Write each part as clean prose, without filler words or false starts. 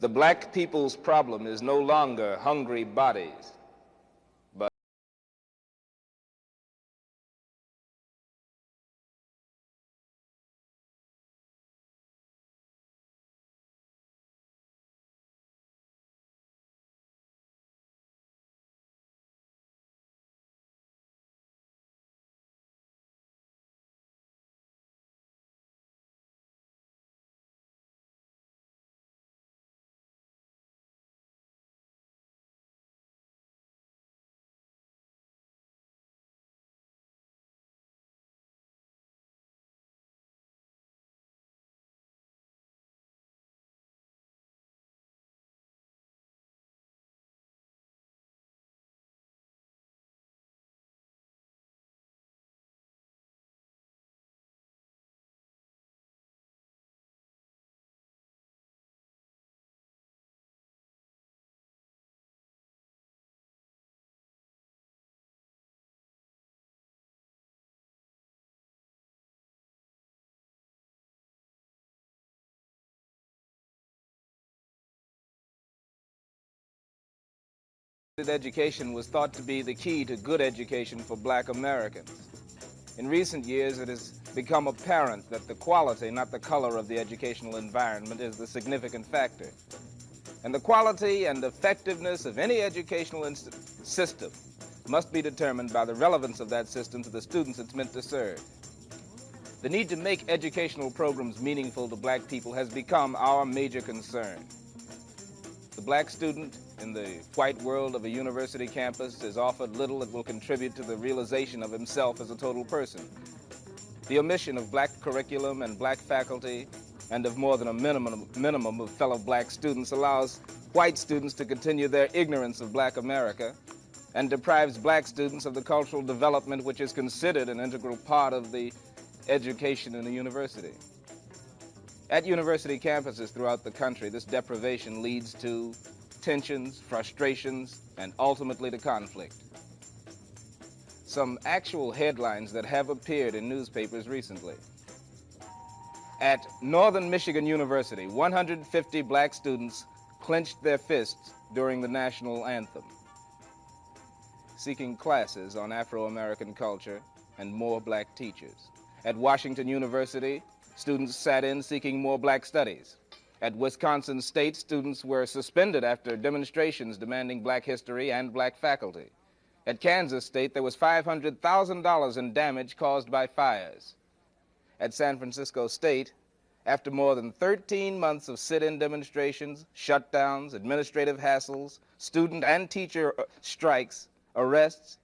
The black people's problem is no longer hungry bodies, but education was thought to be the key to good education for black Americans. In recent years, it has become apparent that the quality, not the color of the educational environment, is the significant factor. And the quality and effectiveness of any educational system must be determined by the relevance of that system to the students it's meant to serve. The need to make educational programs meaningful to black people has become our major concern. The black student in the white world of a university campus is offered little that will contribute to the realization of himself as a total person. The omission of black curriculum and black faculty and of more than a minimum of fellow black students allows white students to continue their ignorance of black America and deprives black students of the cultural development which is considered an integral part of the education in a university. At university campuses throughout the country, this deprivation leads to tensions, frustrations, and ultimately to conflict. Some actual headlines that have appeared in newspapers recently. At Northern Michigan University, 150 black students clenched their fists during the national anthem, seeking classes on Afro-American culture and more black teachers. At Washington University, students sat in seeking more black studies. At Wisconsin State, students were suspended after demonstrations demanding black history and black faculty. At Kansas State, there was $500,000 in damage caused by fires. At San Francisco State, after more than 13 months of sit-in demonstrations, shutdowns, administrative hassles, student and teacher strikes, arrests,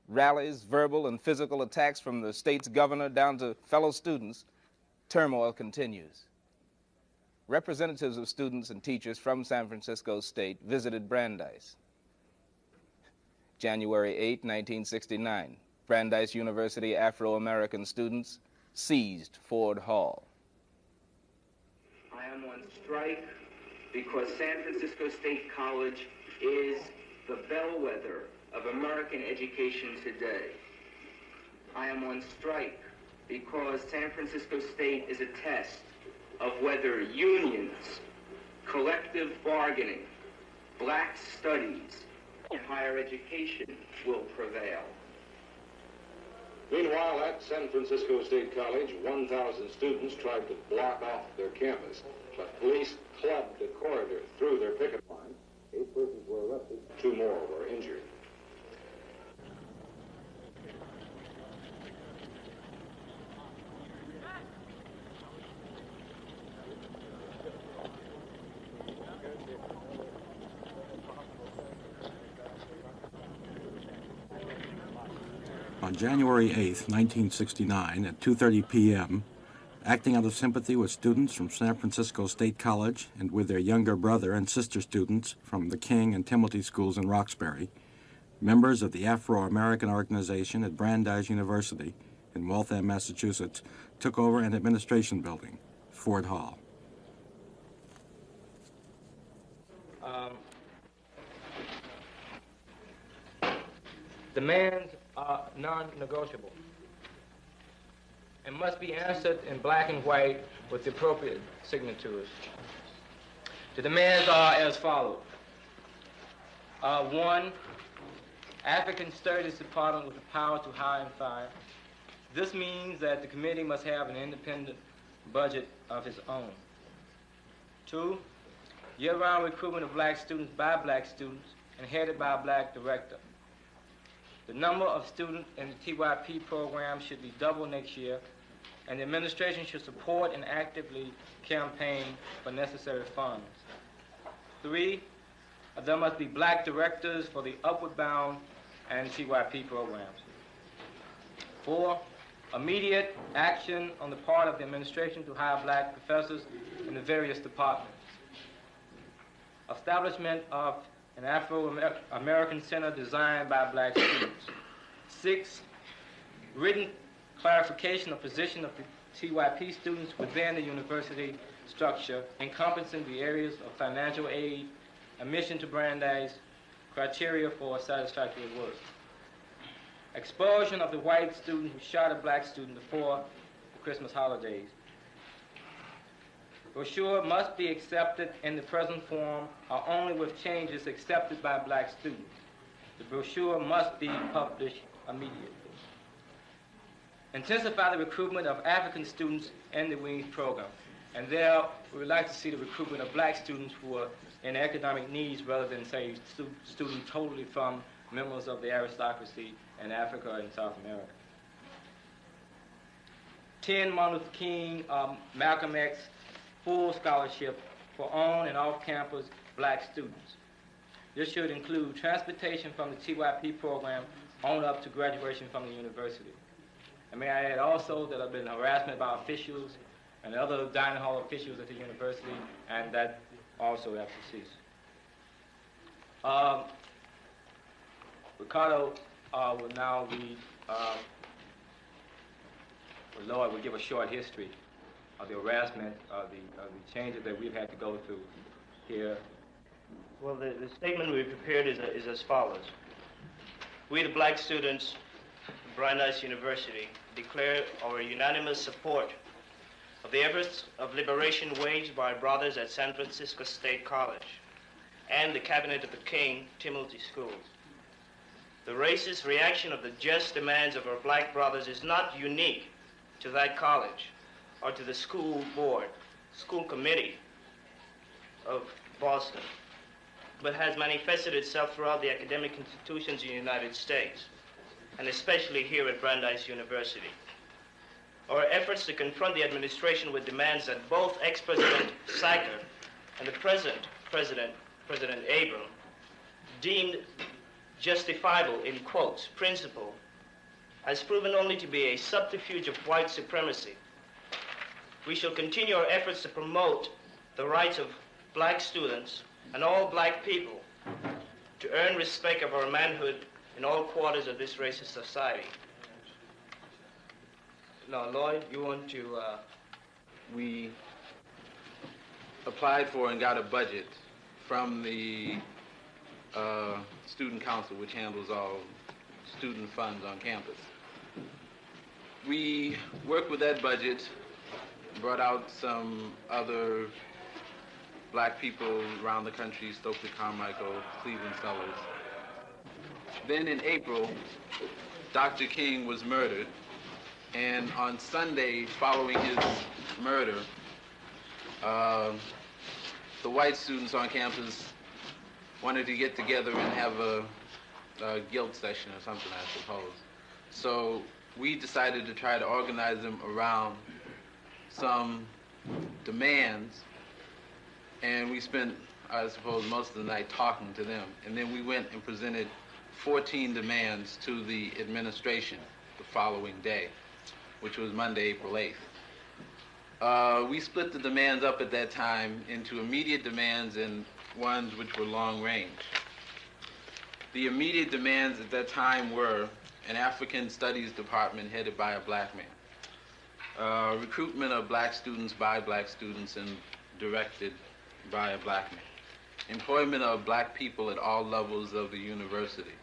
rallies, verbal and physical attacks from the state's governor down to fellow students, turmoil continues. Representatives of students and teachers from San Francisco State visited Brandeis. January 8, 1969, Brandeis University Afro-American students seized Ford Hall. I am on strike because San Francisco State College is the bellwether of American education today. I am on strike because San Francisco State is a test of whether unions, collective bargaining, black studies, and higher education will prevail. Meanwhile, at San Francisco State College, 1,000 students tried to block off their campus, but police clubbed the corridor through their picket line. 8 persons were arrested, 2 more were injured. On January 8, 1969, at 2:30 p.m., acting out of sympathy with students from San Francisco State College and with their younger brother and sister students from the King and Timothy schools in Roxbury, members of the Afro-American organization at Brandeis University in Waltham, Massachusetts, took over an administration building, Ford Hall. Demands are non-negotiable and must be answered in black and white with the appropriate signatures. The demands are as follows. 1, African Studies Department with the power to hire and fire. This means that the committee must have an independent budget of its own. 2, year-round recruitment of black students by black students and headed by a black director. The number of students in the TYP program should be double next year, and the administration should support and actively campaign for necessary funds. 3, there must be black directors for the Upward Bound and TYP programs. 4, immediate action on the part of the administration to hire black professors in the various departments. Establishment of an Afro-American Center designed by black students. 6, written clarification of position of the TYP students within the university structure, encompassing the areas of financial aid, admission to Brandeis, criteria for satisfactory work. Expulsion of the white student who shot a black student before the Christmas holidays. Brochure must be accepted in the present form or only with changes accepted by black students. The brochure must be published immediately. Intensify the recruitment of African students in the WINGS program. And there, we would like to see the recruitment of black students who are in economic needs rather than, say, students totally from members of the aristocracy in Africa and South America. 10, Martin Luther King, Malcolm X, full scholarship for on and off campus black students. This should include transportation from the TYP program on up to graduation from the university. And may I add also that I've been harassment by officials and other dining hall officials at the university, and that also have to cease. Ricardo will now read, Lloyd will give a short history of the harassment, of the changes that we've had to go through here. Well, the statement we prepared is as follows. We, the black students of Brandeis University, declare our unanimous support of the efforts of liberation waged by our brothers at San Francisco State College and the Cabinet of the King Timothy Schools. The racist reaction of the just demands of our black brothers is not unique to that college or to the school board, school committee of Boston, but has manifested itself throughout the academic institutions in the United States, and especially here at Brandeis University. Our efforts to confront the administration with demands that both ex-President Sacker and the present President Abram deemed justifiable, in quotes, principle, has proven only to be a subterfuge of white supremacy. We shall continue our efforts to promote the rights of black students and all black people to earn respect of our manhood in all quarters of this racist society. Now, Lloyd, you want to... We applied for and got a budget from the Student Council, which handles all student funds on campus. We worked with that budget, brought out some other black people around the country, Stokely Carmichael, Cleveland Sellers. Then in April, Dr. King was murdered, and on Sunday following his murder, the white students on campus wanted to get together and have a guilt session or something, I suppose. So we decided to try to organize them around some demands, and we spent, I suppose, most of the night talking to them. And then we went and presented 14 demands to the administration the following day, which was Monday, April 8th. We split the demands up at that time into immediate demands and ones which were long range. The immediate demands at that time were an African Studies department headed by a black man, recruitment of black students by black students and directed by a black man, employment of black people at all levels of the university,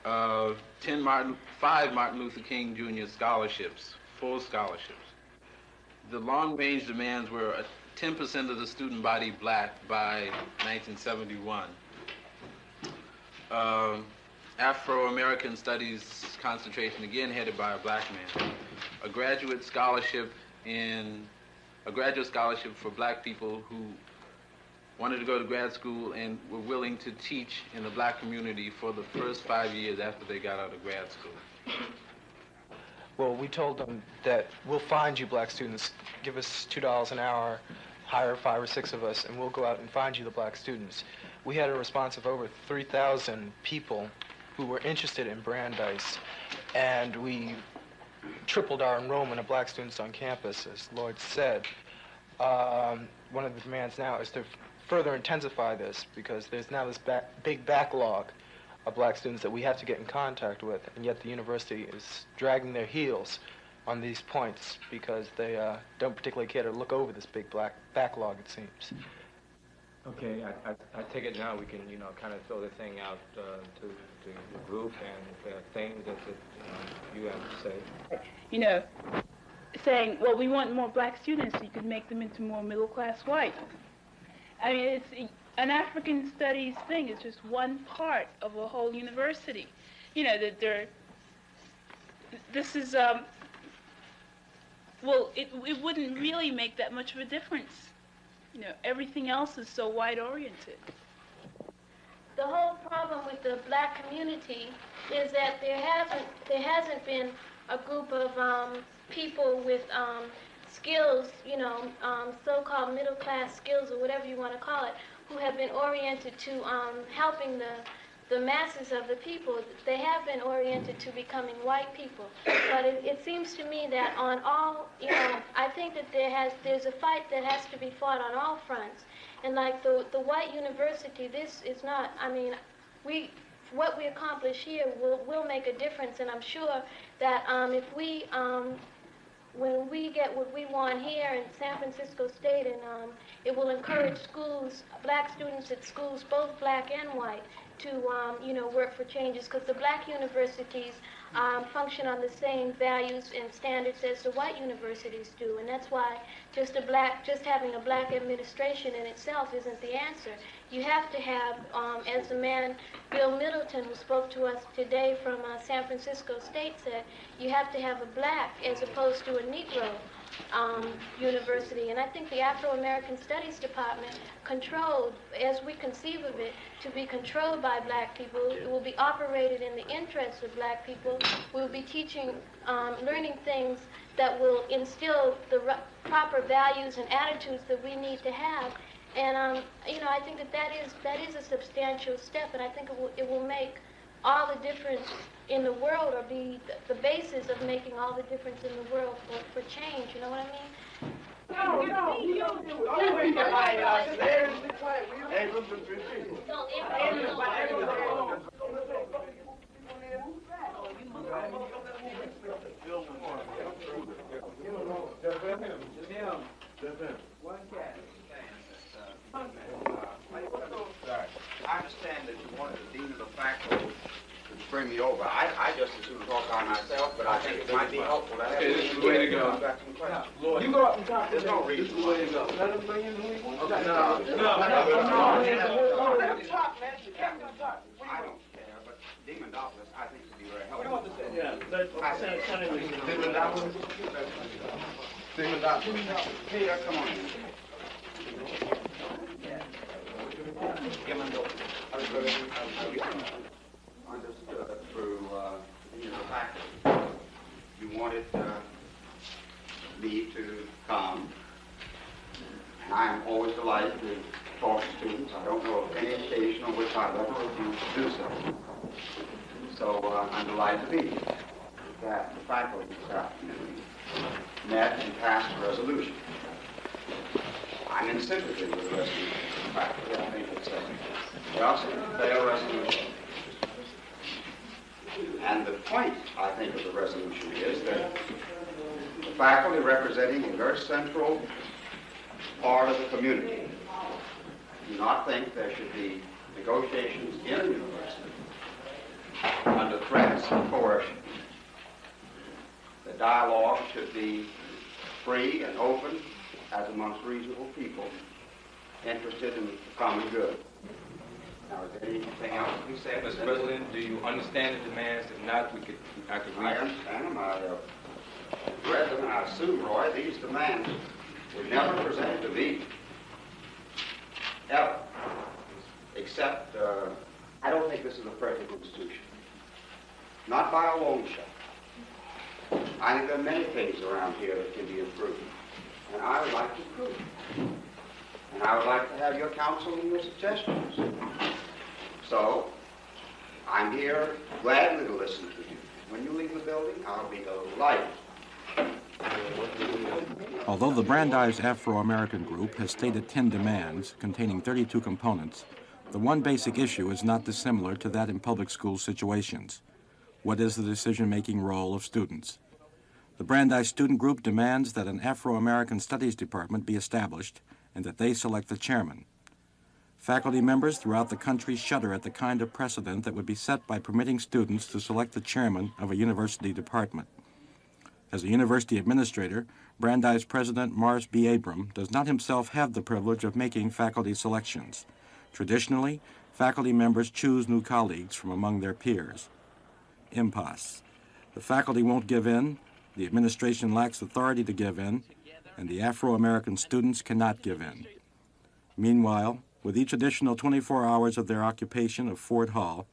5 Martin Luther King Jr. scholarships, full scholarships. The long-range demands were 10% of the student body black by 1971. Afro-American Studies concentration, again headed by a black man. A graduate scholarship for black people who wanted to go to grad school and were willing to teach in the black community for the first 5 years after they got out of grad school. Well, we told them that we'll find you black students, give us $2 an hour, hire 5 or 6 of us, and we'll go out and find you the black students. We had a response of over 3,000 people who were interested in Brandeis, and we tripled our enrollment of black students on campus, as Lloyd said. One of the demands now is to further intensify this, because there's now this big backlog of black students that we have to get in contact with, and yet the university is dragging their heels on these points because they don't particularly care to look over this big backlog, it seems. Okay, I take it now we can, kind of throw the thing out to the group and things that you have to say. Saying, well, we want more black students so you could make them into more middle-class white. I mean, it's an African studies thing. It's just one part of a whole university. This is, well, it wouldn't really make that much of a difference. Everything else is so white-oriented. The whole problem with the black community is that there hasn't been a group of people with skills, so-called middle-class skills or whatever you want to call it, who have been oriented to helping the masses of the people. They have been oriented to becoming white people. But it seems to me that on all, I think that there's a fight that has to be fought on all fronts. And like the white university, this is not, what we accomplish here will make a difference, and I'm sure that if we, when we get what we want here in San Francisco State, and it will encourage schools, black students at schools, both black and white, to work for changes, because the black universities function on the same values and standards as the white universities do, and that's why just having a black administration in itself isn't the answer. You have to have, as the man Bill Middleton, who spoke to us today from San Francisco State, said, you have to have a black as opposed to a Negro university. And I think the Afro-American Studies Department, controlled, as we conceive of it, to be controlled by black people. It will be operated in the interests of black people. We'll be teaching, learning things that will instill the proper values and attitudes that we need to have. And I think that is a substantial step, and I think it will make all the difference in the world, or be the basis of making all the difference in the world for change. You know what I mean? I understand that you wanted the dean of the faculty to bring me over. I just as soon talk by myself, but I think it might be helpful to have this is the way to go. You go up and talk. There's no reason. This is the way to go. Let him bring in who he wants. Let him talk, man. You can't talk. I don't care, but Demondopoulos, I think, would be very helpful. What do you want to say? Yeah, Demondopoulos. Peter, come on in. Understood through the faculty. You wanted me to come, and I am always delighted to talk to students. I don't know of any occasion on which I've ever refused to do so. So I'm delighted to be here. That the faculty this afternoon met and passed a resolution. I'm in sympathy with the resolution. Faculty, I think it's just a fair resolution. And the point, I think, of the resolution is that the faculty, representing a very central part of the community, do not think there should be negotiations in the university under threats of coercion. The dialogue should be free and open as amongst reasonable people interested in the common good. Now, is there anything else to be said? Mr. President, do you understand the demands? If not, I could read. I understand them. I read them, and I assume, Roy, these demands were never presented to me, ever, except, I don't think this is a perfect institution. Not by a long shot. I think there are many things around here that can be improved, and I would like to improve them. And I would like to have your counsel and your suggestions. So, I'm here gladly to listen to you. When you leave the building, I'll be delighted. Although the Brandeis Afro-American Group has stated 10 demands containing 32 components, the one basic issue is not dissimilar to that in public school situations. What is the decision-making role of students? The Brandeis Student Group demands that an Afro-American Studies Department be established and that they select the chairman. Faculty members throughout the country shudder at the kind of precedent that would be set by permitting students to select the chairman of a university department. As a university administrator, Brandeis President Morris B. Abram does not himself have the privilege of making faculty selections. Traditionally, faculty members choose new colleagues from among their peers. Impasse. The faculty won't give in, the administration lacks authority to give in, and the Afro-American students cannot give in. Meanwhile, with each additional 24 hours of their occupation of Ford Hall,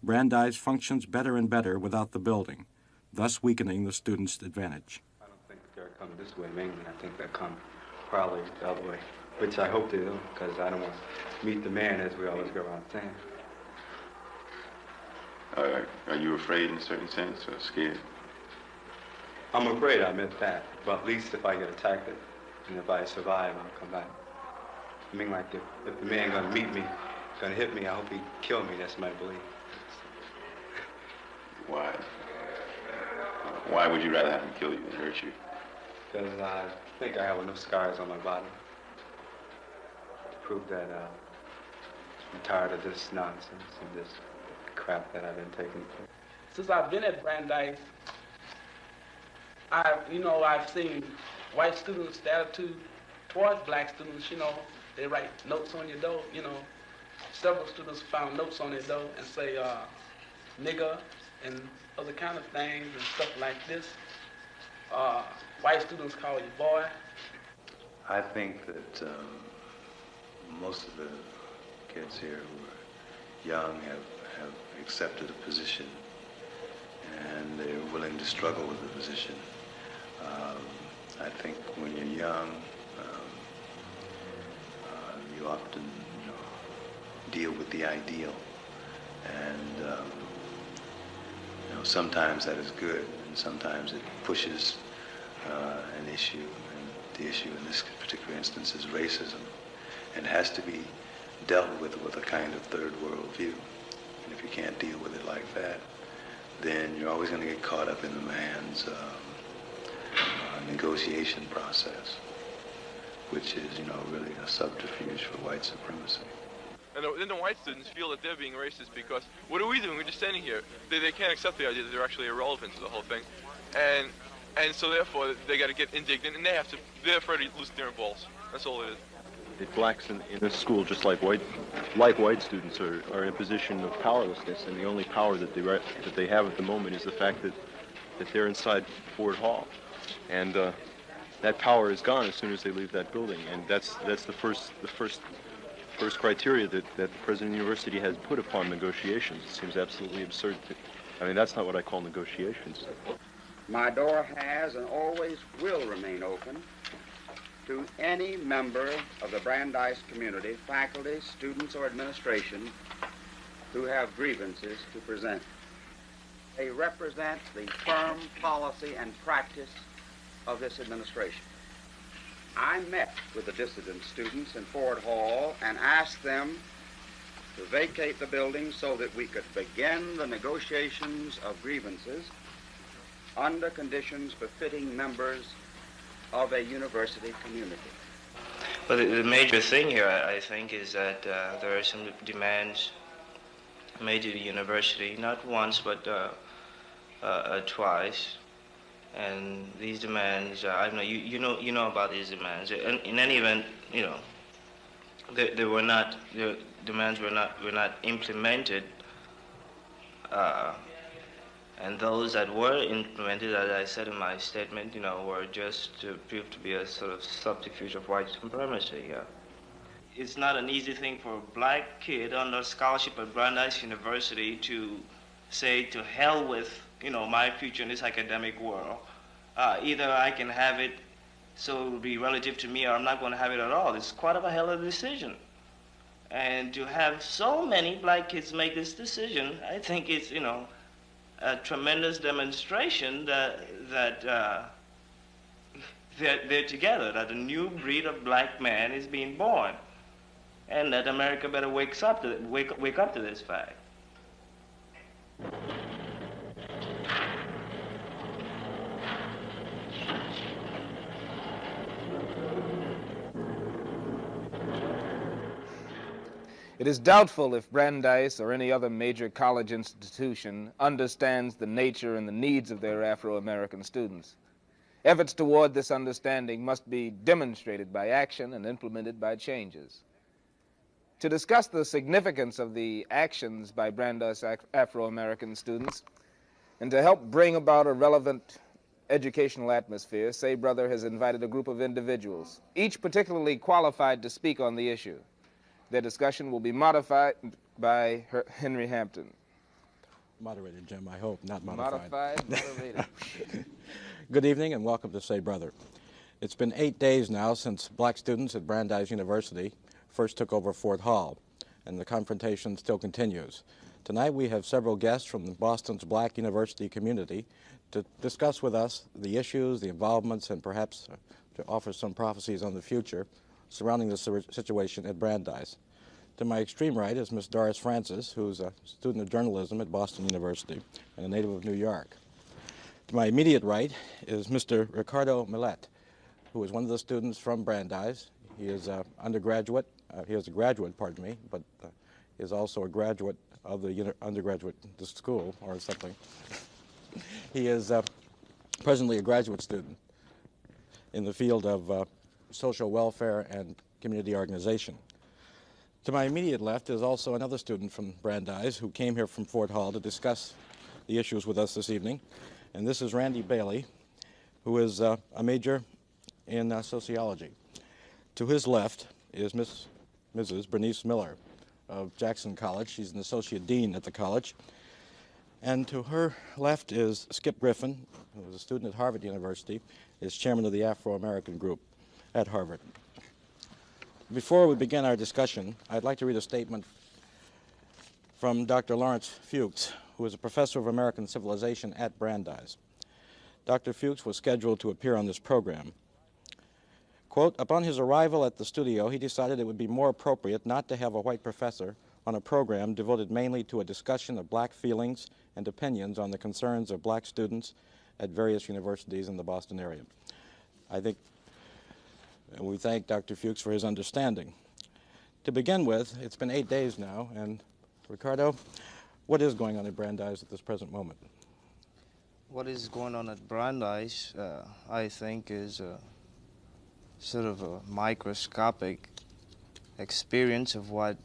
Brandeis functions better and better without the building, thus weakening the students' advantage. I don't think they're coming this way mainly. I think they'll come probably the other way, which I hope they do, because I don't want to meet the man, as we always go around saying. Are you afraid in a certain sense, or scared? I'm afraid, I admit that, but at least if I get attacked, and if I survive, I'll come back. I mean, like, if the man gonna meet me, gonna hit me, I hope he kill me. That's my belief. Why? Why would you rather have him kill you than hurt you? Because I think I have enough scars on my body to prove that I'm tired of this nonsense and this crap that I've been taking. Since I've been at Brandeis, I've seen white students' attitude towards black students. They write notes on your door. Several students found notes on their door and say nigger and other kind of things and stuff like this. White students call you boy. I think that most of the kids here who are young have accepted a position, and they're willing to struggle with the position. I think when you're young, you often deal with the ideal, and sometimes that is good, and sometimes it pushes an issue, and the issue in this particular instance is racism, and has to be dealt with a kind of third world view. And if you can't deal with it like that, then you're always going to get caught up in the man's negotiation process, which is, really a subterfuge for white supremacy. And then the white students feel that they're being racist because, what are we doing? We're just standing here. They can't accept the idea that they're actually irrelevant to the whole thing. And so therefore, they got to get indignant, and they're afraid to lose their balls. That's all it is. The blacks in this school, just like white students, are in a position of powerlessness, and the only power that they have at the moment is the fact that they're inside Ford Hall, and that power is gone as soon as they leave that building, and that's the first criteria that the president of the university has put upon negotiations. It seems absolutely absurd. That's not what I call negotiations. My door has and always will remain open to any member of the Brandeis community, faculty, students, or administration, who have grievances to present. They represent the firm policy and practice of this administration. I met with the dissident students in Ford Hall and asked them to vacate the building so that we could begin the negotiations of grievances under conditions befitting members of a university community. Well, the major thing here, I think, is that there are some demands made to the university, not once, but twice. And these demands, I know you know about these demands. In any event, the demands were not implemented, and those that were implemented, as I said in my statement, were just proved to be a sort of subterfuge of white supremacy. It's not an easy thing for a black kid under scholarship at Brandeis University to say, to hell with my future in this academic world. Either I can have it so it will be relative to me, or I'm not going to have it at all. It's quite of a hell of a decision. And to have so many black kids make this decision, I think it's, a tremendous demonstration that they're together, that a new breed of black man is being born, and that America better wake up to this fact. It is doubtful if Brandeis or any other major college institution understands the nature and the needs of their Afro-American students. Efforts toward this understanding must be demonstrated by action and implemented by changes. To discuss the significance of the actions by Brandeis Afro-American students and to help bring about a relevant educational atmosphere, Say Brother has invited a group of individuals, each particularly qualified to speak on the issue. Their discussion will be modified by Henry Hampton. Moderated, Jim, I hope, not modified. Moderated. Good evening and welcome to Say Brother. It's been 8 days now since black students at Brandeis University first took over Fort Hall, and the confrontation still continues. Tonight we have several guests from Boston's black university community to discuss with us the issues, the involvements, and perhaps to offer some prophecies on the future surrounding the situation at Brandeis. To my extreme right is Miss Doris Francis, who's a student of journalism at Boston University and a native of New York. To my immediate right is Mr. Ricardo Millet, who is one of the students from Brandeis. He is a graduate, but is also a graduate of the undergraduate school or something. He is presently a graduate student in the field of social welfare and community organization. To my immediate left is also another student from Brandeis who came here from Fort Hall to discuss the issues with us this evening, and this is Randy Bailey, who is a major in sociology. To his left is Mrs. Bernice Miller of Jackson College. She's an associate dean at the college. And to her left is Skip Griffin, who is a student at Harvard University, is chairman of the Afro-American group at Harvard. Before we begin our discussion, I'd like to read a statement from Dr. Lawrence Fuchs, who is a professor of American civilization at Brandeis. Dr. Fuchs was scheduled to appear on this program. Quote, upon his arrival at the studio, he decided it would be more appropriate not to have a white professor on a program devoted mainly to a discussion of black feelings and opinions on the concerns of black students at various universities in the Boston area. I think we thank Dr. Fuchs for his understanding. To begin with, it's been 8 days now, and Ricardo, what is going on at Brandeis at this present moment? What is going on at Brandeis, I think, is sort of a microscopic experience of what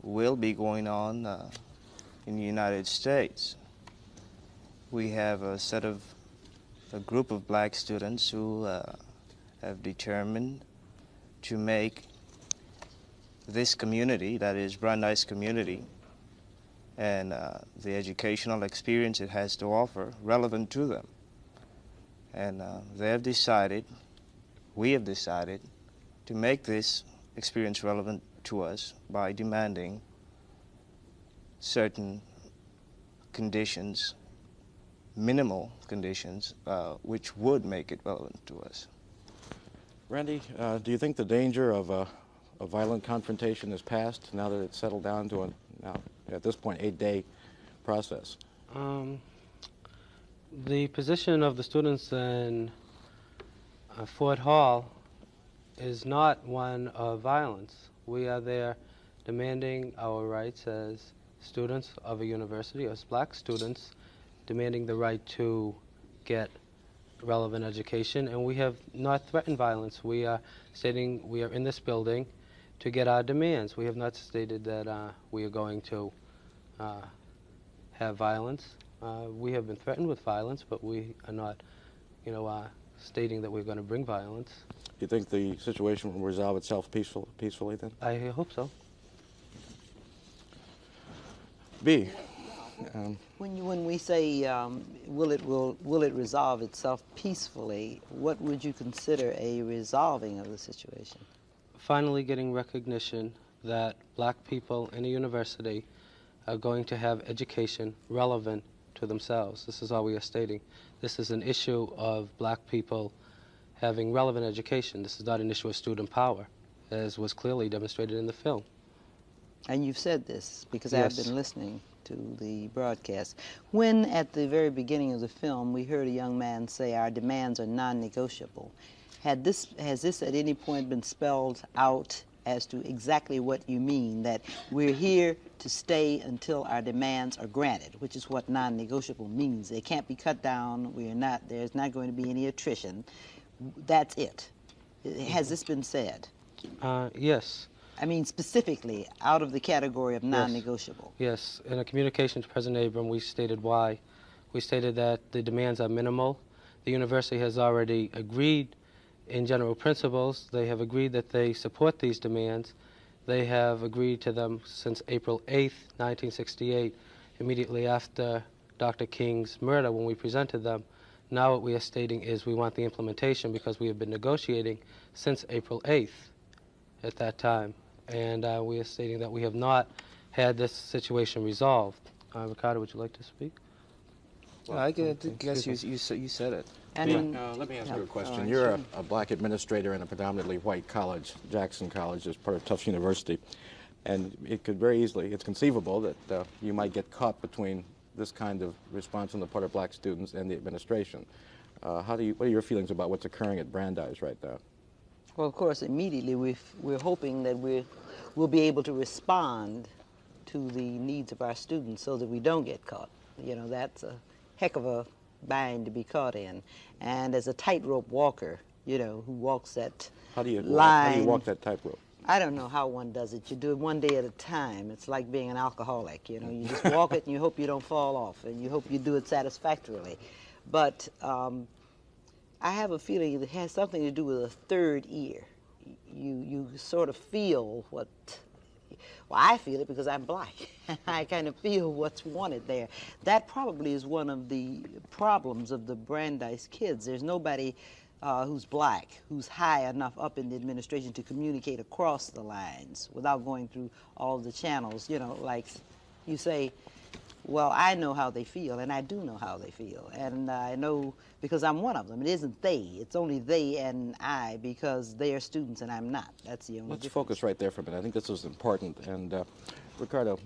will be going on in the United States. We have a group of black students who have determined to make this community, that is Brandeis community, and the educational experience it has to offer, relevant to them. And we have decided to make this experience relevant to us by demanding certain conditions, minimal conditions, which would make it relevant to us. Randy, do you think the danger of a violent confrontation is past now that it's settled down to at this point, 8-day process? The position of the students in Fort Hall is not one of violence. We are there demanding our rights as students of a university, as black students, demanding the right to get relevant education, and we have not threatened violence. We are stating we are in this building to get our demands. We have not stated that we are going to have violence. We have been threatened with violence, but we are not, stating that we're going to bring violence. Do you think the situation will resolve itself peacefully then? I hope so. B. When we say will it resolve itself peacefully, what would you consider a resolving of the situation? Finally getting recognition that black people in a university are going to have education relevant to themselves. This is all we are stating. This is an issue of black people having relevant education. This is not an issue of student power, as was clearly demonstrated in the film. And you've said this because Yes. I've been listening to the broadcast. When, at the very beginning of the film, we heard a young man say our demands are non-negotiable, has this at any point been spelled out as to exactly what you mean, that we're here to stay until our demands are granted, which is what non-negotiable means? They can't be cut down. There's not going to be any attrition. That's it. Has this been said? Yes. I mean, specifically, out of the category of non-negotiable. Yes. In a communication to President Abram, we stated why. We stated that the demands are minimal. The university has already agreed in general principles. They have agreed that they support these demands. They have agreed to them since April 8th, 1968, immediately after Dr. King's murder, when we presented them. Now what we are stating is we want the implementation because we have been negotiating since April 8th at that time. And we are stating that we have not had this situation resolved. Ricardo, would you like to speak? Well, I guess you said it. Let me ask you a question. You're a black administrator in a predominantly white college, Jackson College, as part of Tufts University. And it could very easily, it's conceivable that you might get caught between this kind of response on the part of black students and the administration. What are your feelings about what's occurring at Brandeis right now? Well, of course, immediately we're hoping that we'll be able to respond to the needs of our students so that we don't get caught. That's a heck of a bind to be caught in. And as a tightrope walker, who walks that line. How do you walk that tightrope? I don't know how one does it. You do it one day at a time. It's like being an alcoholic, you just walk it and you hope you don't fall off, and you hope you do it satisfactorily. But I have a feeling it has something to do with a third ear. You sort of feel well, I feel it because I'm black. I kind of feel what's wanted there. That probably is one of the problems of the Brandeis kids. There's nobody who's black, who's high enough up in the administration to communicate across the lines without going through all the channels. Like you say, well, I know how they feel, and I do know how they feel. And I know because I'm one of them. It isn't they. It's only they and I because they are students and I'm not. That's the only Let's difference. focus right there for a minute. I think this is important. And Ricardo,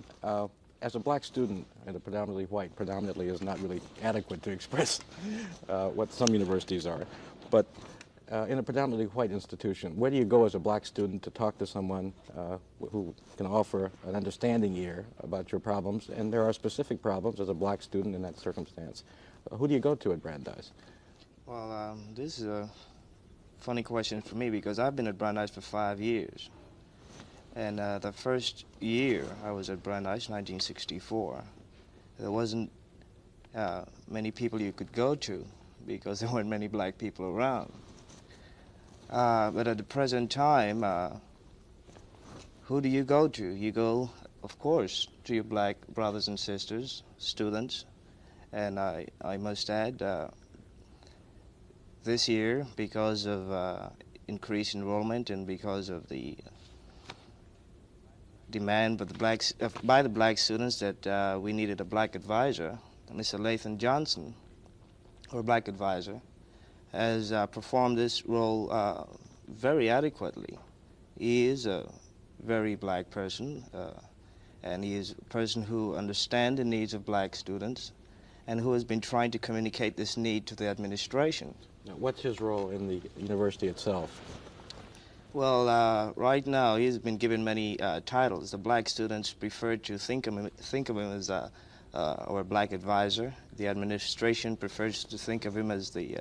as a black student and a predominantly white, predominantly is not really adequate to express what some universities are. But in a predominantly white institution, where do you go as a black student to talk to someone who can offer an understanding ear about your problems? And there are specific problems as a black student in that circumstance. Who do you go to at Brandeis? Well, this is a funny question for me because I've been at Brandeis for 5 years. And the first year I was at Brandeis, 1964, there wasn't many people you could go to because there weren't many black people around. But at the present time, who do you go to? You go, of course, to your black brothers and sisters, students. And I must add, this year, because of increased enrollment and because of the demand by the black students that we needed a black advisor, Mr. Lathan Johnson, or black advisor, has performed this role very adequately. He is a very black person, and he is a person who understands the needs of black students and who has been trying to communicate this need to the administration. Now, what's his role in the university itself? Well, right now he's been given many titles. The black students prefer to think of him as our black advisor. The administration prefers to think of him as the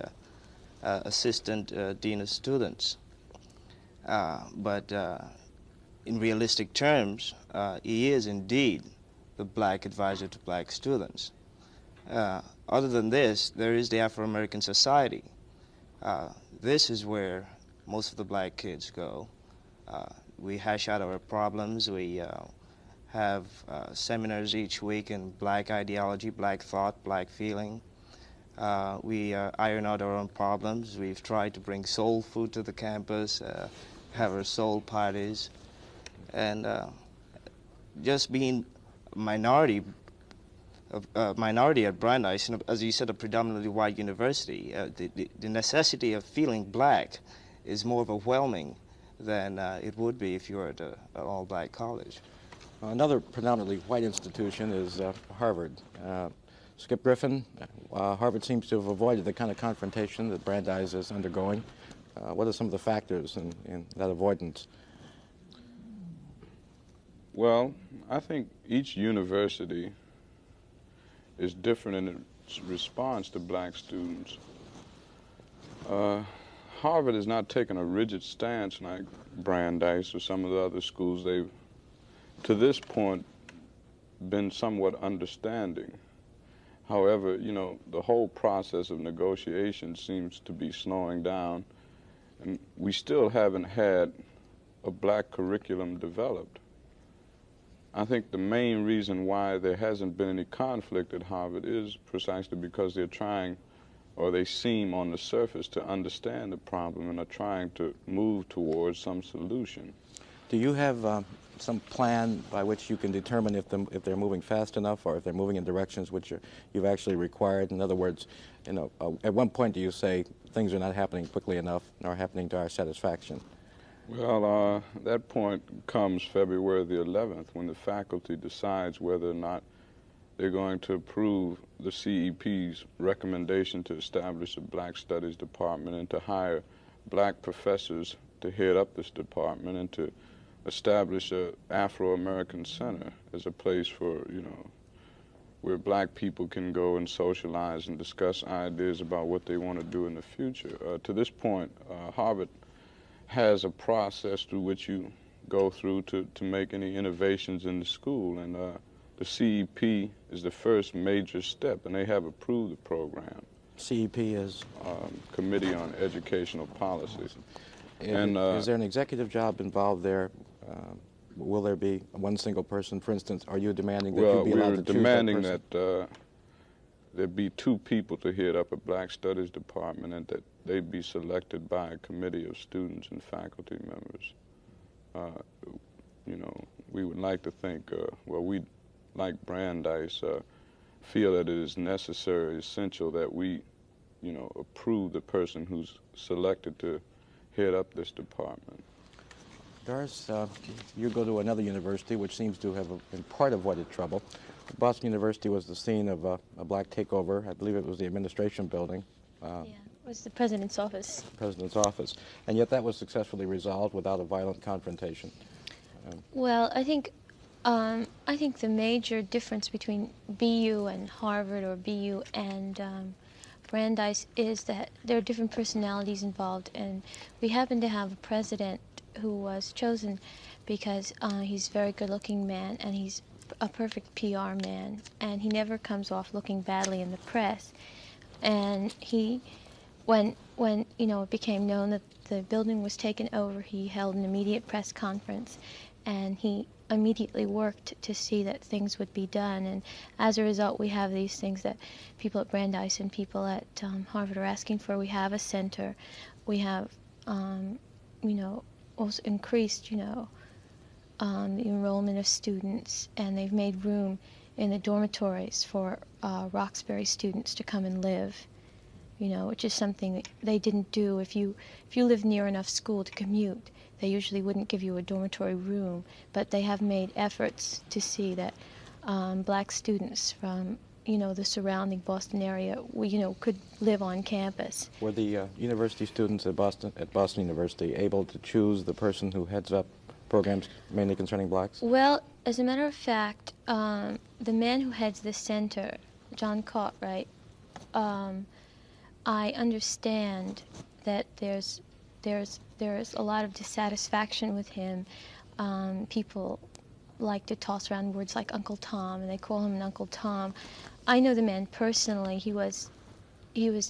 assistant dean of students. But in realistic terms, he is indeed the black advisor to black students. Other than this, there is the Afro-American Society. This is where most of the black kids go. We hash out our problems. We have seminars each week in black ideology, black thought, black feeling. We iron out our own problems. We've tried to bring soul food to the campus, have our soul parties, and just being minority at Brandeis, as you said, a predominantly white university, the necessity of feeling black is more overwhelming than it would be if you were at an all-black college. Another predominantly white institution is Harvard. Skip Griffin, Harvard seems to have avoided the kind of confrontation that Brandeis is undergoing. What are some of the factors in that avoidance? Well, I think each university is different in its response to black students. Harvard has not taken a rigid stance like Brandeis or some of the other schools. They've, to this point, been somewhat understanding. However, you know, the whole process of negotiation seems to be slowing down, and we still haven't had a black curriculum developed. I think the main reason why there hasn't been any conflict at Harvard is precisely because they're trying, or they seem on the surface to understand the problem and are trying to move towards some solution. Do you have some plan by which you can determine if they're moving fast enough or if they're moving in directions which you've actually required? In other words, you know, at one point do you say things are not happening quickly enough nor happening to our satisfaction? Well, that point comes February the 11th when the faculty decides whether or not they're going to approve the CEP's recommendation to establish a Black Studies department and to hire black professors to head up this department and to establish an Afro-American Center as a place for, you know, where black people can go and socialize and discuss ideas about what they want to do in the future. To this point, Harvard has a process through which you go through to make any innovations in the school, and the CEP is the first major step, and they have approved the program. CEP is? Committee on Educational Policy. And is there an executive job involved there? Will there be one single person, for instance? Are you demanding that you be allowed to choose that person? Well, we're demanding that there be two people to head up a Black Studies department and that they be selected by a committee of students and faculty members. You know, we would like to think, well, we, like Brandeis, feel that it is necessary, essential that we, you know, approve the person who's selected to head up this department. Doris, you go to another university which seems to have been part of what is trouble. Boston University was the scene of a black takeover. I believe it was the administration building. Yeah, it was the president's office. President's office. And yet that was successfully resolved without a violent confrontation. Well, I think the major difference between BU and Harvard or BU and Brandeis is that there are different personalities involved, and we happen to have a president who was chosen because he's a very good-looking man and he's a perfect PR man, and he never comes off looking badly in the press. And he, when you know, it became known that the building was taken over, he held an immediate press conference, and he immediately worked to see that things would be done. And as a result, we have these things that people at Brandeis and people at Harvard are asking for. We have a center. We have, you know, also increased, you know, the enrollment of students, and they've made room in the dormitories for Roxbury students to come and live, you know, which is something that they didn't do. If you live near enough school to commute, they usually wouldn't give you a dormitory room, but they have made efforts to see that black students from, you know, the surrounding Boston area, you know, could live on campus. Were the university students at Boston University able to choose the person who heads up programs mainly concerning blacks? Well, as a matter of fact, the man who heads the center, John Cartwright, I understand that there's a lot of dissatisfaction with him. People like to toss around words like Uncle Tom, and they call him an Uncle Tom. I know the man personally. He was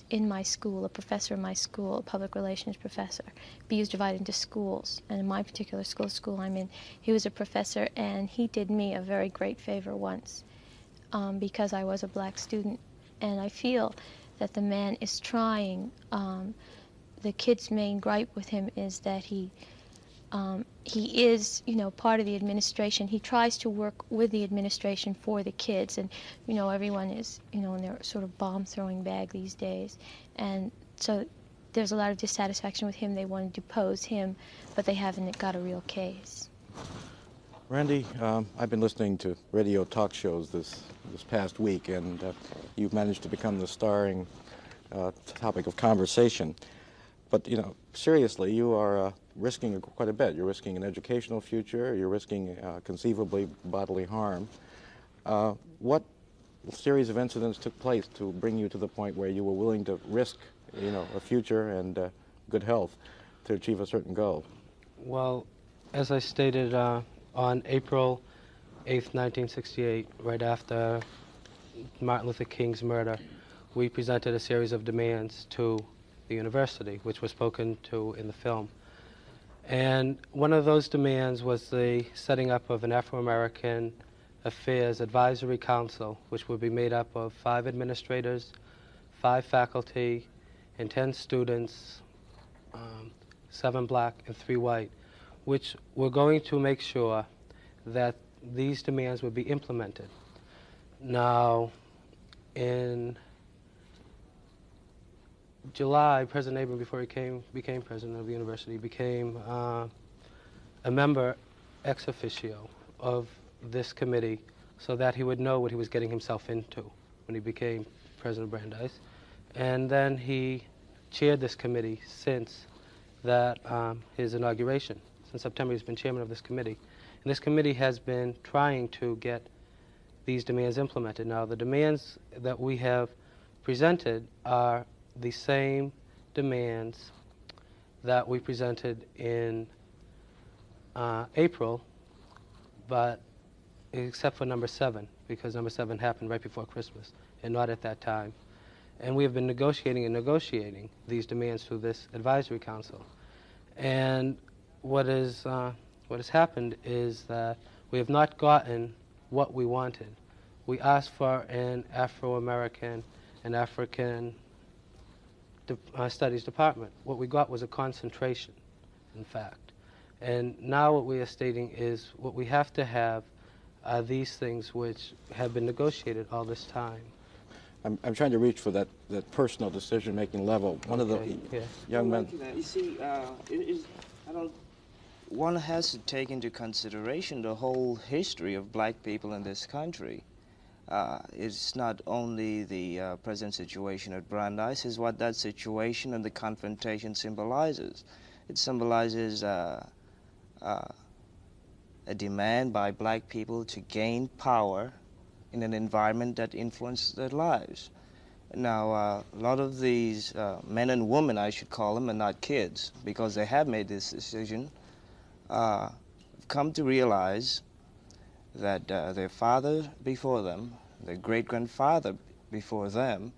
in my school, a professor in my school, a public relations professor. BU is divided into schools, and in my particular school I'm in, he was a professor, and he did me a very great favor once because I was a black student, and I feel that the man is trying. The kid's main gripe with him is that he is, part of the administration. He tries to work with the administration for the kids, and everyone is, in their sort of bomb-throwing bag these days, and so there's a lot of dissatisfaction with him. They want to depose him, but they haven't got a real case. Randy, I've been listening to radio talk shows this past week, and you've managed to become the starring topic of conversation. But, seriously, you are risking quite a bit. You're risking an educational future. You're risking conceivably bodily harm. What series of incidents took place to bring you to the point where you were willing to risk, a future and good health to achieve a certain goal? Well, as I stated, on April 8th, 1968, right after Martin Luther King's murder, we presented a series of demands to the university, which was spoken to in the film. And one of those demands was the setting up of an Afro-American Affairs Advisory Council, which would be made up of 5 administrators, 5 faculty, and 10 students, 7 black and 3 white, which were going to make sure that these demands would be implemented. Now, in July, President Abram, before he became president of the university, became a member ex officio of this committee so that he would know what he was getting himself into when he became president of Brandeis. And then he chaired this committee since his inauguration. Since September, he's been chairman of this committee. And this committee has been trying to get these demands implemented. Now, the demands that we have presented are the same demands that we presented in April, but except for number 7, because number 7 happened right before Christmas and not at that time. And we have been negotiating these demands through this advisory council. And what has happened is that we have not gotten what we wanted. We asked for an Afro-American and African Studies Department. What we got was a concentration, in fact. And now what we are stating is what we have to have are these things which have been negotiated all this time. I'm trying to reach for that personal decision-making level. One of the young men... You see, one has to take into consideration the whole history of black people in this country. It's not only the present situation at Brandeis, it's what that situation and the confrontation symbolizes. It symbolizes a demand by black people to gain power in an environment that influences their lives. Now, a lot of these men and women, I should call them, and not kids, because they have made this decision, have come to realize that their father before them, their great-grandfather before them,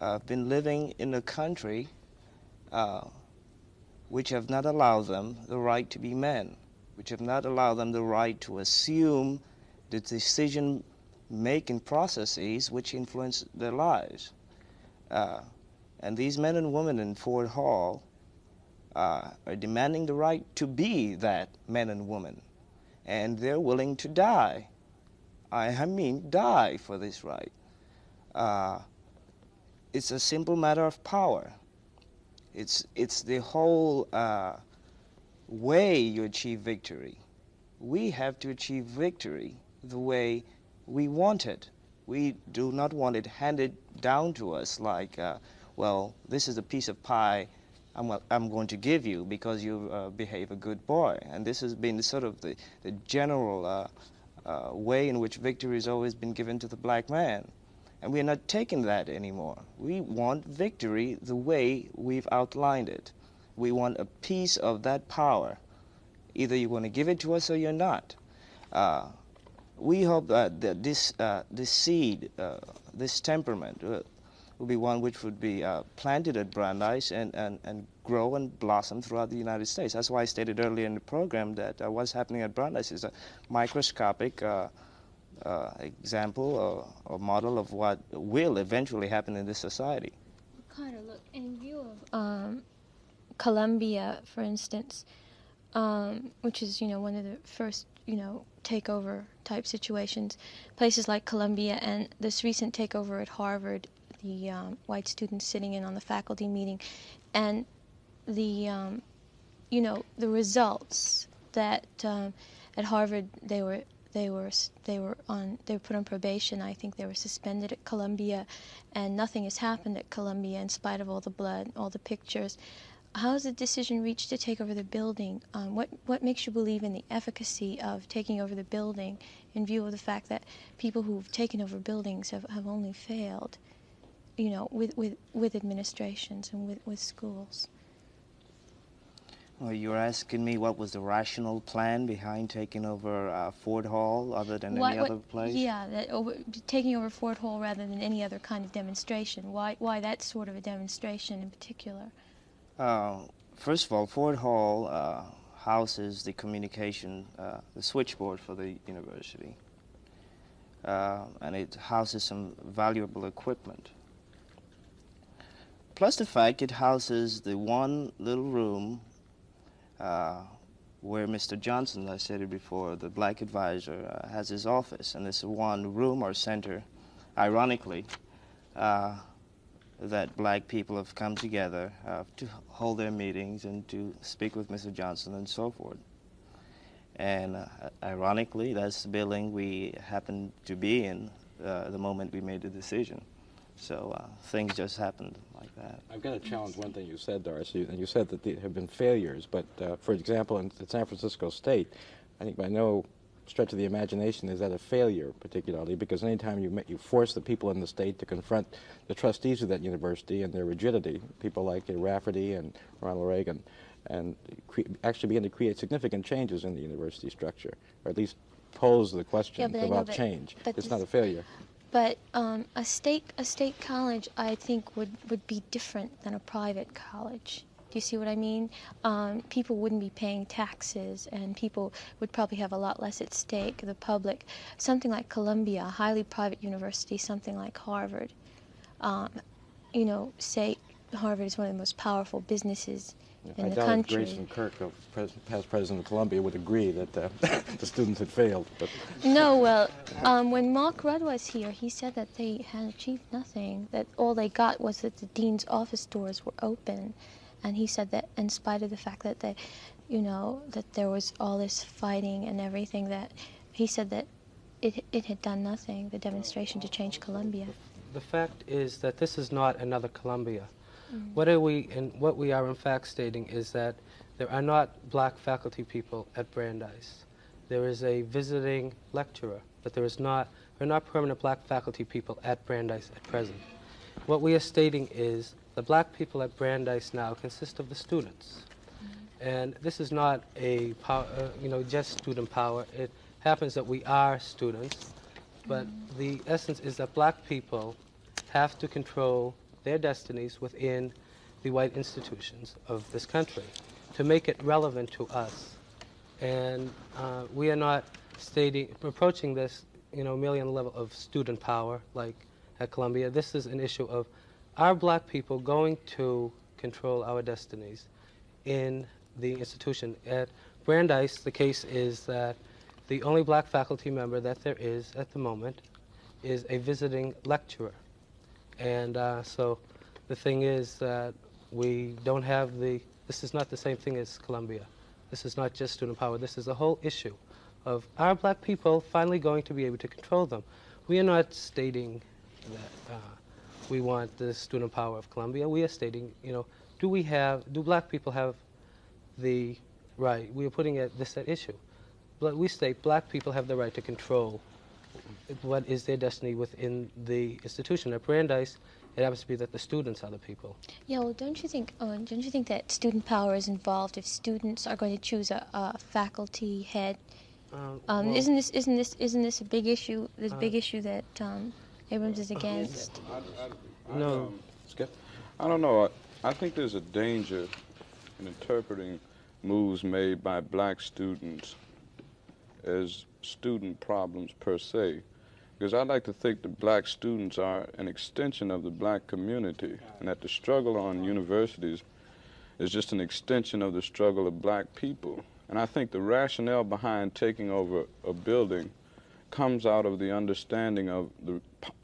have been living in a country which have not allowed them the right to be men, which have not allowed them the right to assume the decision-making processes which influence their lives. And these men and women in Fort Hall are demanding the right to be that men and women, and they're willing to die. I mean die for this right. It's a simple matter of power. It's the whole way you achieve victory. We have to achieve victory the way we want it. We do not want it handed down to us like, well, this is a piece of pie I'm going to give you because you behave a good boy. And this has been sort of the general way in which victory has always been given to the black man. And we're not taking that anymore. We want victory the way we've outlined it. We want a piece of that power. Either you want to give it to us or you're not. We hope that this seed, this temperament, will be one which would be planted at Brandeis and grow and blossom throughout the United States. That's why I stated earlier in the program that what's happening at Brandeis is a microscopic example or model of what will eventually happen in this society. Carter, look, in view of Columbia, for instance, which is, one of the first, takeover type situations, places like Columbia and this recent takeover at Harvard, the white students sitting in on the faculty meeting, and the, the results that at Harvard they were put on probation. I think they were suspended at Columbia, and nothing has happened at Columbia in spite of all the blood, all the pictures. How is the decision reached to take over the building? What makes you believe in the efficacy of taking over the building in view of the fact that people who've taken over buildings have only failed, with administrations and with schools? Well, you're asking me what was the rational plan behind taking over Ford Hall other than any other place? Yeah, taking over Ford Hall rather than any other kind of demonstration. Why that sort of a demonstration in particular? First of all, Ford Hall houses the communication, the switchboard for the university, and it houses some valuable equipment. Plus the fact it houses the one little room where Mr. Johnson, I said it before, the black advisor, has his office, and it's one room or center, ironically, that black people have come together to hold their meetings and to speak with Mr. Johnson and so forth. And ironically, that's the building we happened to be in the moment we made the decision. So things just happened like that. I've got to challenge one thing you said, Doris. And you said that there have been failures, but for example, in San Francisco State, I think by no stretch of the imagination is that a failure particularly, because anytime you force the people in the state to confront the trustees of that university and their rigidity, people like Rafferty and Ronald Reagan, and actually begin to create significant changes in the university structure, or at least pose the question about change. It's not a failure. But a state college, I think, would be different than a private college. Do you see what I mean? People wouldn't be paying taxes, and people would probably have a lot less at stake, the public. Something like Columbia, a highly private university, something like Harvard. Say Harvard is one of the most powerful businesses in the country. I doubt if Grayson Kirk, past president of Columbia, would agree that the students had failed. But no, well, when Mark Rudd was here, he said that they had achieved nothing, that all they got was that the dean's office doors were open. And he said that in spite of the fact that that there was all this fighting and everything, that he said that it had done nothing, the demonstration to change Columbia. The fact is that this is not another Columbia. What we are in fact stating is that there are not black faculty people at Brandeis. There is a visiting lecturer, but there are not permanent black faculty people at Brandeis at present. What we are stating is the black people at Brandeis now consist of the students. And this is not a just student power. It happens that we are students, but the essence is that black people have to control their destinies within the white institutions of this country to make it relevant to us. And we are not approaching this, merely on the level of student power, like at Columbia. This is an issue of are black people going to control our destinies in the institution? At Brandeis, the case is that the only black faculty member that there is at the moment is a visiting lecturer. And so the thing is that we don't have this is not the same thing as Columbia. This is not just student power. This is the whole issue of are black people finally going to be able to control them? We are not stating that we want the student power of Columbia. We are stating, do black people have the right? We are putting this at issue. We state black people have the right to control what is their destiny within the institution. At Brandeis, it happens to be that the students are the people. Yeah, well, don't you think that student power is involved if students are going to choose a faculty head? Well, isn't this a big issue? This big issue that Abrams is against. No, Skip. I don't know. I think there's a danger in interpreting moves made by black students as student problems per se. Because I like to think that black students are an extension of the black community, and that the struggle on universities is just an extension of the struggle of black people. And I think the rationale behind taking over a building comes out of the understanding of the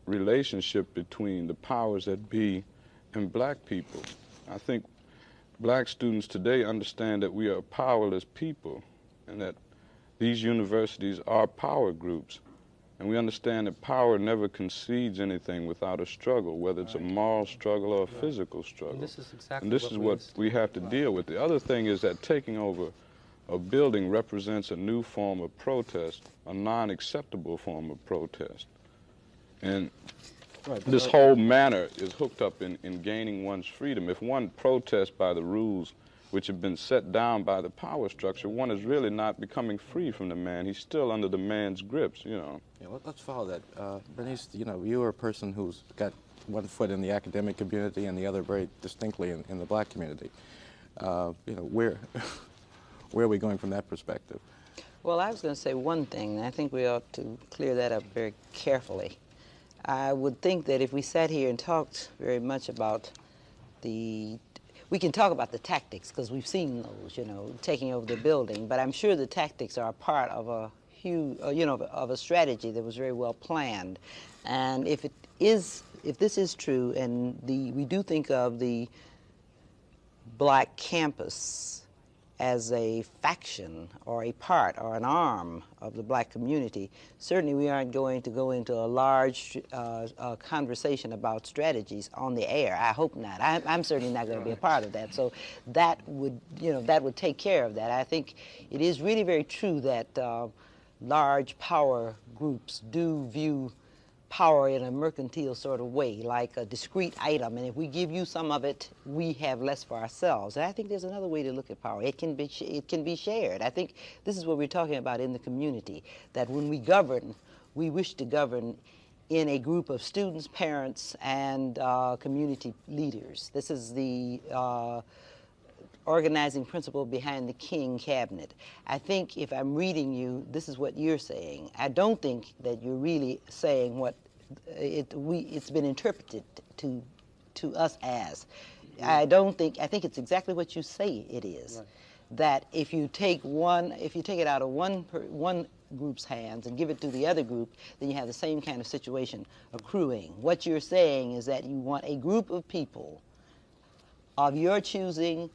relationship between the powers that be and black people. I think black students today understand that we are powerless people, and that these universities are power groups. And we understand that power never concedes anything without a struggle, whether it's a moral struggle or a physical struggle. And this is exactly and this is what we have to deal with. The other thing is that taking over a building represents a new form of protest, a non-acceptable form of protest. And this whole matter is hooked up in gaining one's freedom. If one protests by the rules which have been set down by the power structure, one is really not becoming free from the man. He's still under the man's grips, you know. Yeah, let's follow that. Bernice, you know, you are a person who's got one foot in the academic community and the other very distinctly in the black community. You know, where are we going from that perspective? Well, I was going to say one thing, and I think we ought to clear that up very carefully. I would think that if we sat here and talked very much about we can talk about the tactics, because we've seen those, you know, taking over the building, but I'm sure the tactics are a part of a huge, you know, of a strategy that was very well planned. And if this is true, and we do think of the black campus as a faction or a part or an arm of the black community, certainly we aren't going to go into a large conversation about strategies on the air. I hope not. I'm certainly not going to be a part of that. So that would, you know, that would take care of that. I think it is really very true that large power groups do view power in a mercantile sort of way, like a discrete item, and if we give you some of it, we have less for ourselves. And I think there's another way to look at power. It can be shared. I think this is what we're talking about in the community, that when we govern, we wish to govern in a group of students, parents, and community leaders. This is the organizing principle behind the King cabinet. I think if I'm reading you, this is what you're saying. I don't think that you're really saying what it's been interpreted to us as. I think it's exactly what you say it is. Right. That if you take it out of one group's hands and give it to the other group, then you have the same kind of situation accruing. What you're saying is that you want a group of people of your choosing,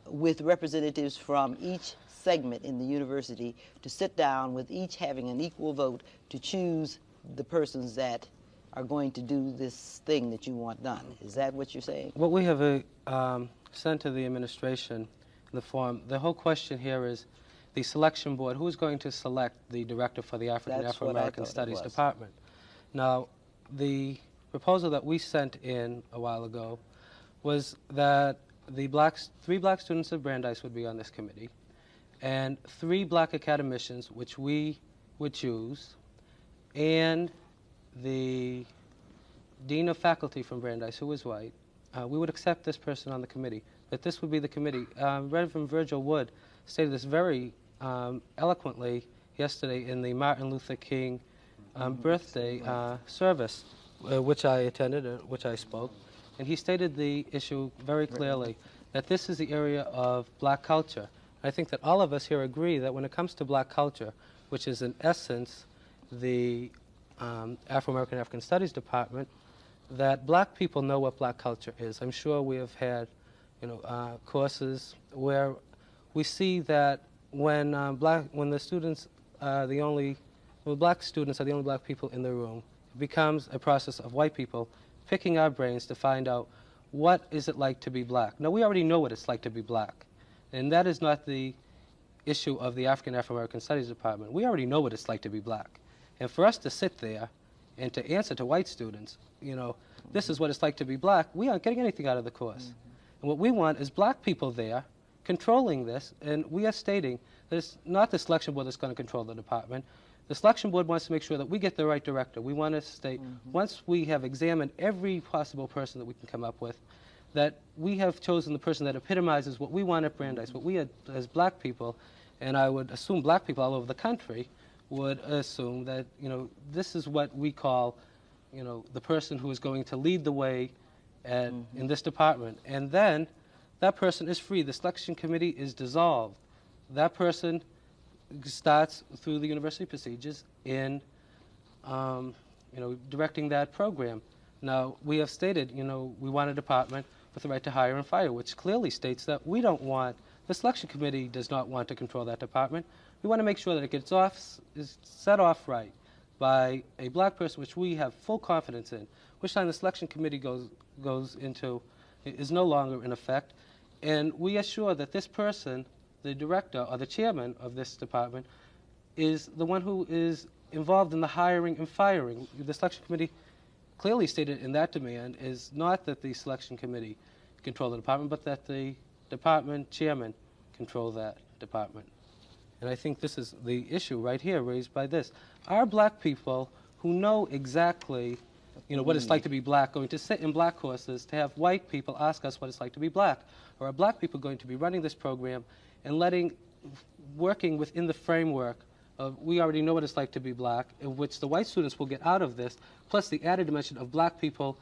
with representatives from each segment in the university, to sit down with each having an equal vote to choose the persons that are going to do this thing that you want done. Is that what you're saying? What we have sent to the administration in the form, the whole question here is the selection board, who's going to select the director for the African Afro-American Studies Department. Now, the proposal that we sent in a while ago was that the three black students of Brandeis would be on this committee, and 3 black academicians, which we would choose, and the dean of faculty from Brandeis, who is white. We would accept this person on the committee, that this would be the committee. Reverend Virgil Wood stated this very eloquently yesterday in the Martin Luther King birthday service, which I attended, which I spoke. And he stated the issue very clearly, that this is the area of black culture. I think that all of us here agree that when it comes to black culture, which is in essence the Afro-American African Studies Department, that black people know what black culture is. I'm sure we have had, you know, courses where we see that when the students are black students are the only black people in the room, it becomes a process of white people picking our brains to find out what is it like to be black. Now, we already know what it's like to be black, and that is not the issue of the African Afro-American Studies Department. We already know what it's like to be black. And for us to sit there and to answer to white students, you know, this is what it's like to be black, we aren't getting anything out of the course. And what we want is black people there controlling this, and we are stating that it's not the selection board that's going to control the department. The selection board wants to make sure that we get the right director. We want to state, once we have examined every possible person that we can come up with, that we have chosen the person that epitomizes what we want at Brandeis, what we as black people, and I would assume black people all over the country would assume that, you know, this is what we call, you know, the person who is going to lead the way in this department. And then that person is free. The selection committee is dissolved. That person starts through the university procedures in, you know, directing that program. Now, we have stated, you know, we want a department with the right to hire and fire, which clearly states that we don't want, the selection committee does not want to control that department. We want to make sure that it gets off, is set off right by a black person, which we have full confidence in, which time the selection committee goes into, is no longer in effect. And we are sure that this person, the director or the chairman of this department, is the one who is involved in the hiring and firing. The selection committee clearly stated in that demand is not that the selection committee control the department, but that the department chairman control that department. And I think this is the issue right here raised by this. Are black people who know exactly, you know, what it's like to be black going to sit in black courses to have white people ask us what it's like to be black? Or are black people going to be running this program and working within the framework of we already know what it's like to be black, in which the white students will get out of this, plus the added dimension of black people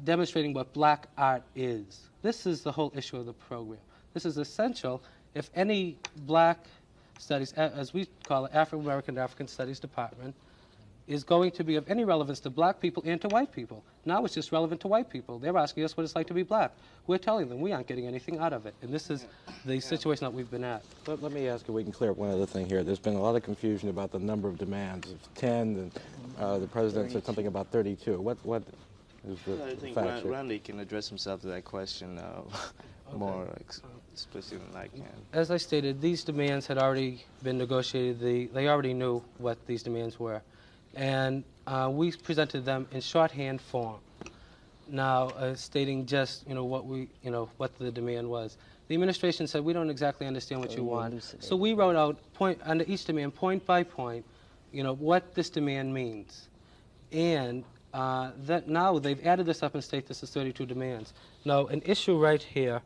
demonstrating what black art is. This is the whole issue of the program. This is essential if any black studies, as we call it, Afro-American African Studies Department, is going to be of any relevance to black people and to white people. Now it's just relevant to white people. They're asking us what it's like to be black. We're telling them we aren't getting anything out of it. And this is the situation that we've been at. Let me ask if we can clear up one other thing here. There's been a lot of confusion about the number of demands. It's 10, and the president said something about 32. What is the I think fact here? Randy can address himself to that question more explicitly than I can. As I stated, these demands had already been negotiated. They already knew what these demands were. And we presented them in shorthand form. Now, stating just, you know, what the demand was. The administration said, we don't exactly understand what you want. So we wrote out under each demand, point by point, you know, what this demand means. And that now they've added this up and state this is 32 demands. Now, an issue right here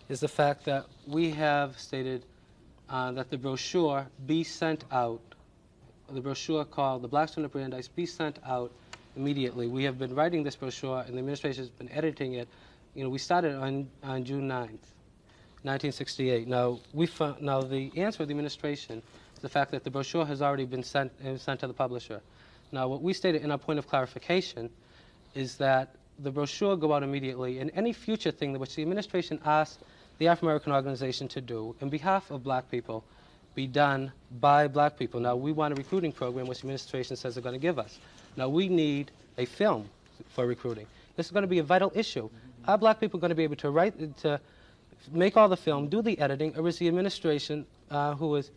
is the fact that we have stated that the brochure be sent out, the brochure called The Black Student of Brandeis be sent out immediately. We have been writing this brochure, and the administration has been editing it. You know, we started on June 9th, 1968. Now, the answer of the administration is the fact that the brochure has already been sent to the publisher. Now, what we stated in our point of clarification is that the brochure go out immediately, and any future thing which the administration asks the Afro-American organization to do in behalf of black people be done by black people. Now, we want a recruiting program which the administration says they're going to give us. Now, we need a film for recruiting. This is going to be a vital issue. Are black people going to be able to make all the film, do the editing, or is the administration, who is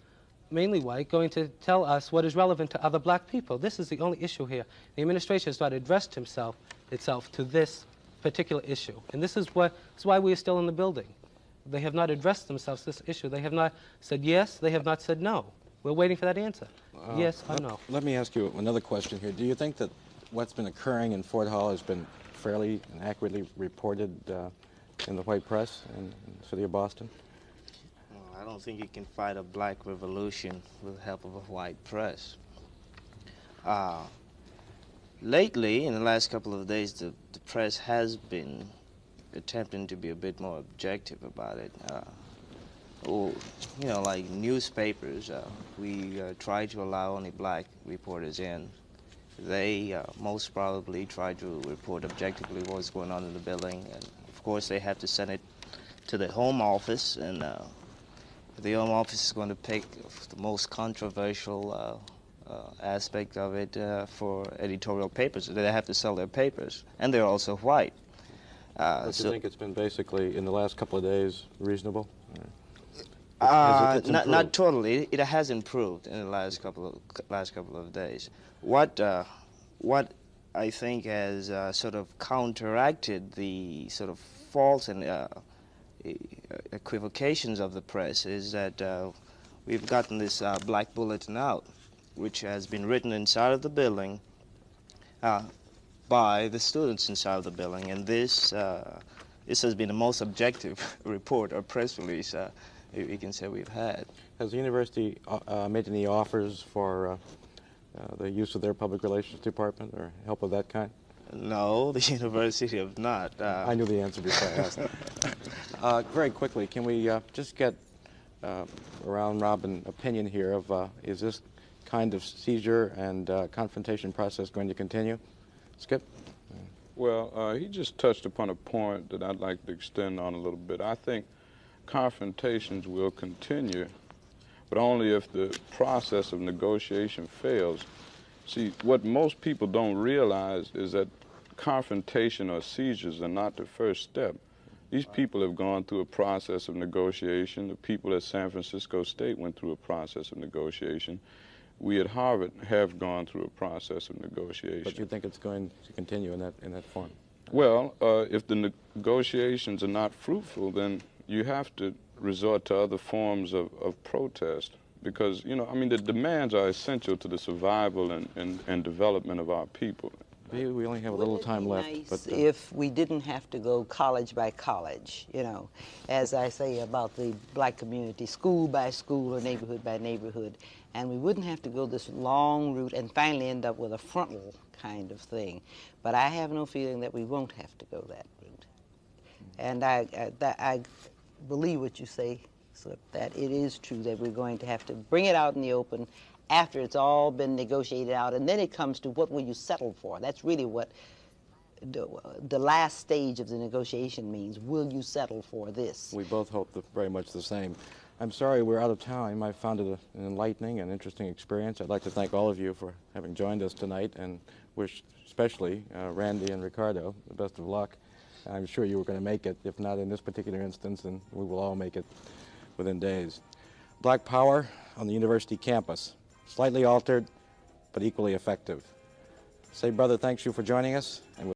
mainly white, going to tell us what is relevant to other black people? This is the only issue here. The administration has not addressed itself to this particular issue. And this is why we are still in the building. They have not addressed themselves to this issue. They have not said yes, they have not said no. We're waiting for that answer. Yes or no. Let me ask you another question here. Do you think that what's been occurring in Fort Hall has been fairly and accurately reported in the white press in the city of Boston? I don't think you can fight a black revolution with the help of a white press. Lately, in the last couple of days, the press has been attempting to be a bit more objective about it. You know, like newspapers, we try to allow only black reporters in. They most probably try to report objectively what's going on in the building, and of course they have to send it to the Home Office, and the Home Office is going to pick the most controversial aspect of it for editorial papers. They have to sell their papers, and they're also white. Do you think it's been basically, in the last couple of days, reasonable? Not totally. It has improved in the last couple of days. What I think has sort of counteracted the sort of false and equivocations of the press is that we've gotten this black bulletin out, which has been written inside of the building by the students inside of the building, and this has been the most objective report or press release we can say we've had. Has the university made any offers for the use of their public relations department or help of that kind? No, the university have not. I knew the answer before I asked. Very quickly, can we just get a round-robin opinion here of is this kind of seizure and confrontation process going to continue? Skip? Well, he just touched upon a point that I'd like to extend on a little bit. I think confrontations will continue, but only if the process of negotiation fails. See, what most people don't realize is that confrontation or seizures are not the first step. These people have gone through a process of negotiation. The people at San Francisco State went through a process of negotiation. We at Harvard have gone through a process of negotiation. But you think it's going to continue in that form? Well, if the negotiations are not fruitful, then you have to resort to other forms of protest because, you know, I mean, the demands are essential to the survival and development of our people. We only have a little time left. Nice but if we didn't have to go college by college, you know, as I say about the black community, school by school or neighborhood by neighborhood, and we wouldn't have to go this long route and finally end up with a frontal kind of thing. But I have no feeling that we won't have to go that route. And I believe what you say, Slip, that it is true that we're going to have to bring it out in the open after it's all been negotiated out, and then it comes to what will you settle for. That's really what the last stage of the negotiation means. Will you settle for this? we both hope very much the same. I'm sorry we're out of time. I found it an enlightening and interesting experience. I'd like to thank all of you for having joined us tonight and wish especially Randy and Ricardo the best of luck. I'm sure you were going to make it. If not in this particular instance, then we will all make it within days. Black Power on the university campus. Slightly altered, but equally effective. Say, brother, thanks you for joining us. And